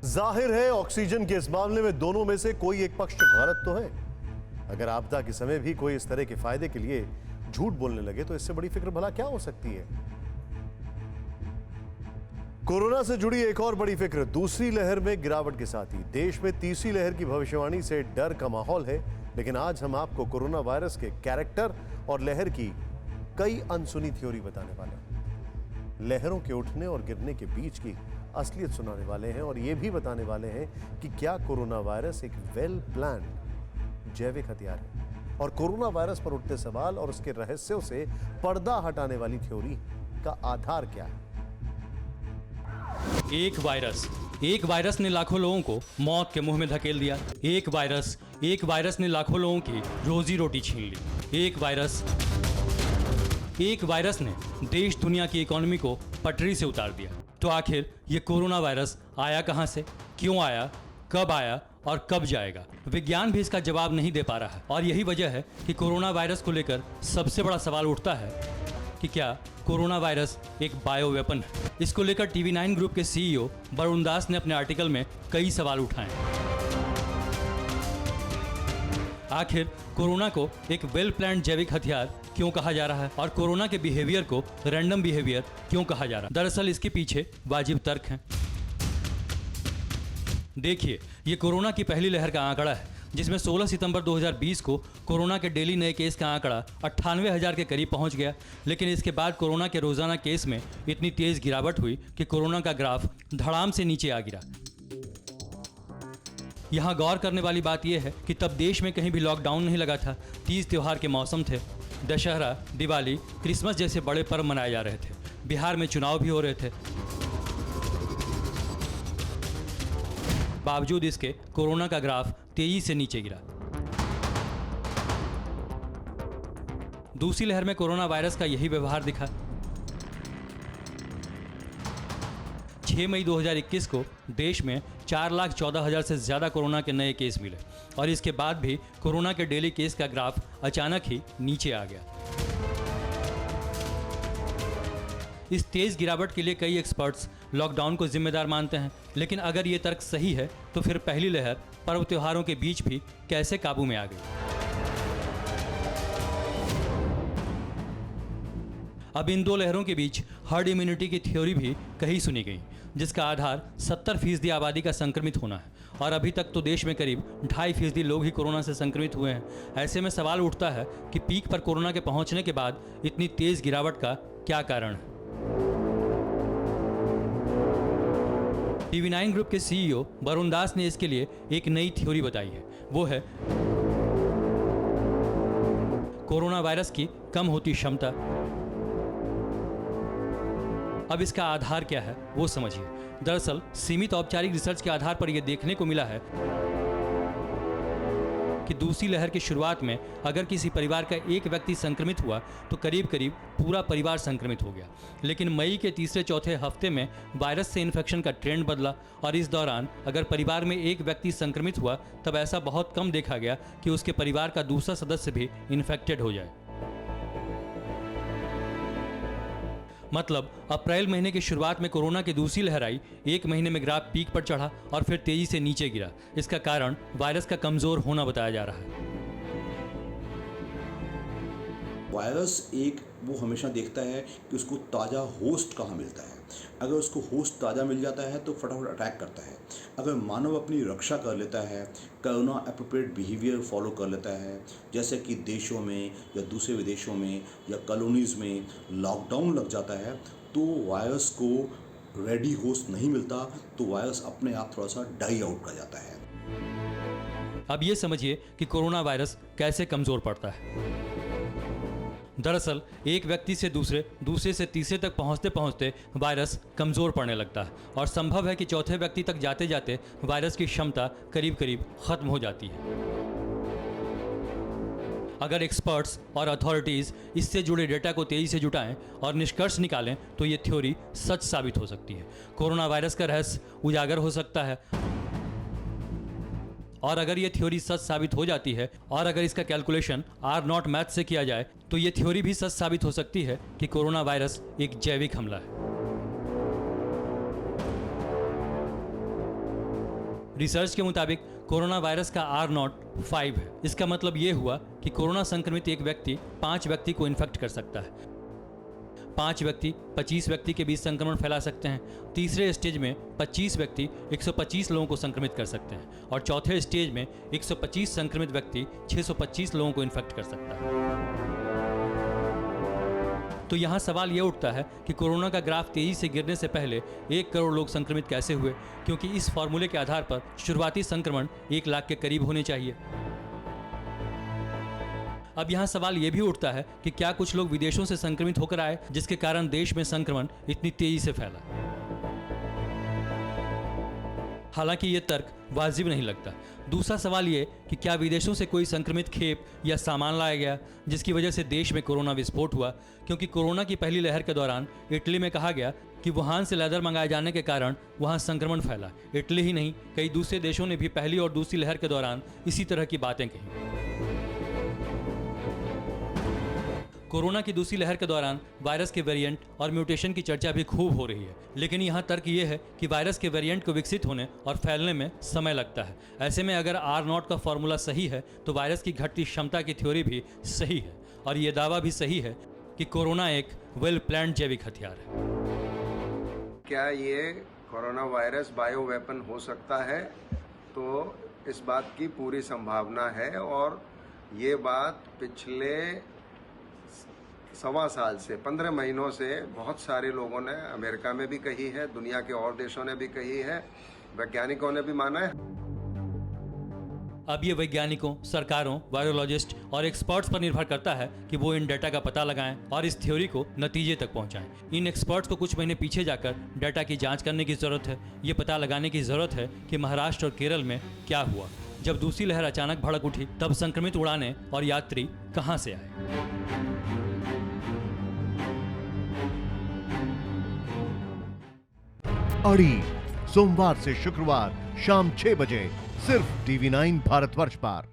जाहिर है ऑक्सीजन के इस मामले में दोनों में से कोई एक पक्ष गलत तो है। अगर आपदा के समय भी कोई इस तरह के फायदे के लिए झूठ बोलने लगे तो इससे बड़ी फिक्र भला क्या हो सकती है। कोरोना से जुड़ी एक और बड़ी फिक्र दूसरी लहर में गिरावट के साथ ही देश में तीसरी लहर की भविष्यवाणी से डर का माहौल है। लेकिन आज हम आपको कोरोना वायरस के कैरेक्टर और लहर की कई अनसुनी थ्योरी बताने वाले हैं। लहरों के उठने और गिरने के बीच की असलियत सुनाने वाले हैं और यह भी बताने वाले हैं कि क्या कोरोना वायरस एक वेल प्लान्ड जैविक हथियार है और कोरोना वायरस पर उठते सवाल और उसके रहस्यों से पर्दा हटाने वाली थ्योरी का आधार क्या है। एक वायरस ने लाखों लोगों को मौत के मुंह में धकेल दिया। एक वायरस ने लाखों लोगों की रोजी रोटी छीन ली। एक वायरस ने देश दुनिया की इकोनॉमी को पटरी से उतार दिया। तो आखिर ये कोरोना वायरस आया कहां से, क्यों आया, कब आया और कब जाएगा? विज्ञान भी इसका जवाब नहीं दे पा रहा है और यही वजह है कि कोरोना वायरस को लेकर सबसे बड़ा सवाल उठता है कि क्या कोरोना वायरस एक बायो वेपन है। इसको लेकर TV9 ग्रुप के CEO वरुण दास ने अपने आर्टिकल में कई सवाल उठाए। आखिर कोरोना को एक वेल प्लान्ड जैविक हथियार क्यों कहा जा रहा है और कोरोना के बिहेवियर को रैंडम बिहेवियर क्यों कहा जा रहा है? दरअसल इसके पीछे वाजिब तर्क हैं। देखिए, ये कोरोना की पहली लहर का आंकड़ा है जिसमें 16 सितंबर 2020 को कोरोना के डेली नए केस का आंकड़ा 98,000 के करीब पहुंच गया। लेकिन इसके बाद कोरोना के रोजाना केस में इतनी तेज गिरावट हुई कि कोरोना का ग्राफ धड़ाम से नीचे आ गिरा। यहाँ गौर करने वाली बात यह है कि तब देश में कहीं भी लॉकडाउन नहीं लगा था। तीज त्योहार के मौसम थे। दशहरा, दिवाली, क्रिसमस जैसे बड़े पर्व मनाए जा रहे थे। बिहार में चुनाव भी हो रहे थे। बावजूद इसके कोरोना का ग्राफ तेजी से नीचे गिरा। दूसरी लहर में कोरोना वायरस का यही व्यवहार दिखा। 6 मई 2021 को देश में 4,14,000 से ज्यादा कोरोना के नए केस मिले और इसके बाद भी कोरोना के डेली केस का ग्राफ अचानक ही नीचे आ गया। इस तेज गिरावट के लिए कई एक्सपर्ट्स लॉकडाउन को जिम्मेदार मानते हैं। लेकिन अगर ये तर्क सही है तो फिर पहली लहर पर्व त्योहारों के बीच भी कैसे काबू में आ गई? अब इन दो लहरों के बीच हर्ड इम्यूनिटी की थ्योरी भी कहीं सुनी गई जिसका आधार 70% आबादी का संक्रमित होना है और अभी तक तो देश में करीब 2.5% लोग ही कोरोना से संक्रमित हुए हैं। ऐसे में सवाल उठता है कि पीक पर कोरोना के पहुंचने के बाद इतनी तेज गिरावट का क्या कारण है। TV9 ग्रुप के CEO वरुण दास ने इसके लिए एक नई थ्योरी बताई है। वो है कोरोना वायरस की कम होती क्षमता। अब इसका आधार क्या है वो समझिए। दरअसल सीमित औपचारिक रिसर्च के आधार पर यह देखने को मिला है कि दूसरी लहर की शुरुआत में अगर किसी परिवार का एक व्यक्ति संक्रमित हुआ तो करीब करीब पूरा परिवार संक्रमित हो गया। लेकिन मई के तीसरे चौथे हफ्ते में वायरस से इन्फेक्शन का ट्रेंड बदला और इस दौरान अगर परिवार में एक व्यक्ति संक्रमित हुआ तब ऐसा बहुत कम देखा गया कि उसके परिवार का दूसरा सदस्य भी इन्फेक्टेड हो जाए। मतलब अप्रैल महीने की शुरुआत में कोरोना की दूसरी लहर आई। एक महीने में ग्राफ पीक पर चढ़ा और फिर तेजी से नीचे गिरा। इसका कारण वायरस का कमजोर होना बताया जा रहा है। वायरस वो हमेशा देखता है कि उसको ताज़ा होस्ट कहाँ मिलता है। अगर उसको होस्ट ताज़ा मिल जाता है तो फटाफट अटैक करता है। अगर मानव अपनी रक्षा कर लेता है, कोरोना एप्रोप्रिएट बिहेवियर फॉलो कर लेता है, जैसे कि देशों में या दूसरे विदेशों में या कॉलोनीज़ में लॉकडाउन लग जाता है, तो वायरस को रेडी होस्ट नहीं मिलता तो वायरस अपने आप थोड़ा सा डाई आउट कर जाता है। अब ये समझिए कि कोरोना वायरस कैसे कमज़ोर पड़ता है। दरअसल एक व्यक्ति से दूसरे से तीसरे तक पहुंचते पहुंचते वायरस कमज़ोर पड़ने लगता है और संभव है कि चौथे व्यक्ति तक जाते जाते वायरस की क्षमता करीब करीब खत्म हो जाती है। अगर एक्सपर्ट्स और अथॉरिटीज़ इससे जुड़े डेटा को तेज़ी से जुटाएं और निष्कर्ष निकालें तो ये थ्योरी सच साबित हो सकती है। कोरोना वायरस का रहस्य उजागर हो सकता है और अगर ये थ्योरी सच साबित हो जाती है और अगर इसका कैलकुलेशन R0 मैथ से किया जाए तो ये थ्योरी भी सच साबित हो सकती है कि कोरोना वायरस एक जैविक हमला है। रिसर्च के मुताबिक कोरोना वायरस का R0 5 है। इसका मतलब ये हुआ कि कोरोना संक्रमित एक व्यक्ति 5 व्यक्ति को इन्फेक्ट कर सकता है। 5 व्यक्ति 25 व्यक्ति के बीच संक्रमण फैला सकते हैं। तीसरे स्टेज में 25 व्यक्ति 125 लोगों को संक्रमित कर सकते हैं और चौथे स्टेज में 125 संक्रमित व्यक्ति 625 लोगों को इन्फेक्ट कर सकता है। तो यहाँ सवाल यह उठता है कि कोरोना का ग्राफ तेजी से गिरने से पहले 1 करोड़ लोग संक्रमित कैसे हुए, क्योंकि इस फॉर्मूले के आधार पर शुरुआती संक्रमण 1 लाख के करीब होने चाहिए। अब यहाँ सवाल यह भी उठता है कि क्या कुछ लोग विदेशों से संक्रमित होकर आए, जिसके कारण देश में संक्रमण इतनी तेजी से फैला। हालांकि ये तर्क वाजिब नहीं लगता। दूसरा सवाल ये कि क्या विदेशों से कोई संक्रमित खेप या सामान लाया गया, जिसकी वजह से देश में कोरोना विस्फोट हुआ, क्योंकि कोरोना की पहली लहर के दौरान इटली में कहा गया कि वुहान से लेदर मंगाए जाने के कारण वहां संक्रमण फैला। इटली ही नहीं, कई दूसरे देशों ने भी पहली और दूसरी लहर के दौरान इसी तरह की बातें कही। कोरोना की दूसरी लहर के दौरान वायरस के वेरिएंट और म्यूटेशन की चर्चा भी खूब हो रही है, लेकिन यहाँ तर्क ये है कि वायरस के वेरिएंट को विकसित होने और फैलने में समय लगता है। ऐसे में अगर R0 का फॉर्मूला सही है तो वायरस की घटती क्षमता की थ्योरी भी सही है और ये दावा भी सही है कि कोरोना एक वेल प्लान्ड जैविक हथियार है। क्या ये कोरोना वायरस बायो वेपन हो सकता है? तो इस बात की पूरी संभावना है और ये बात पिछले 1.25 साल से 15 महीनों से बहुत सारे लोगों ने अमेरिका में भी कही है, दुनिया के और देशों ने भी कही है, वैज्ञानिकों ने भी माना है। अब ये वैज्ञानिकों, सरकारों, वायरोलॉजिस्ट और एक्सपर्ट्स पर निर्भर करता है कि वो इन डेटा का पता लगाएं और इस थ्योरी को नतीजे तक पहुंचाएं। इन एक्सपर्ट्स को कुछ महीने पीछे जाकर डेटा की जांच करने की जरूरत है। ये पता लगाने की जरूरत है कि महाराष्ट्र और केरल में क्या हुआ। जब दूसरी लहर अचानक भड़क उठी तब संक्रमित उड़ानें और यात्री कहां से आए। अड़ी सोमवार से शुक्रवार शाम 6 बजे सिर्फ TV9 भारतवर्ष पर।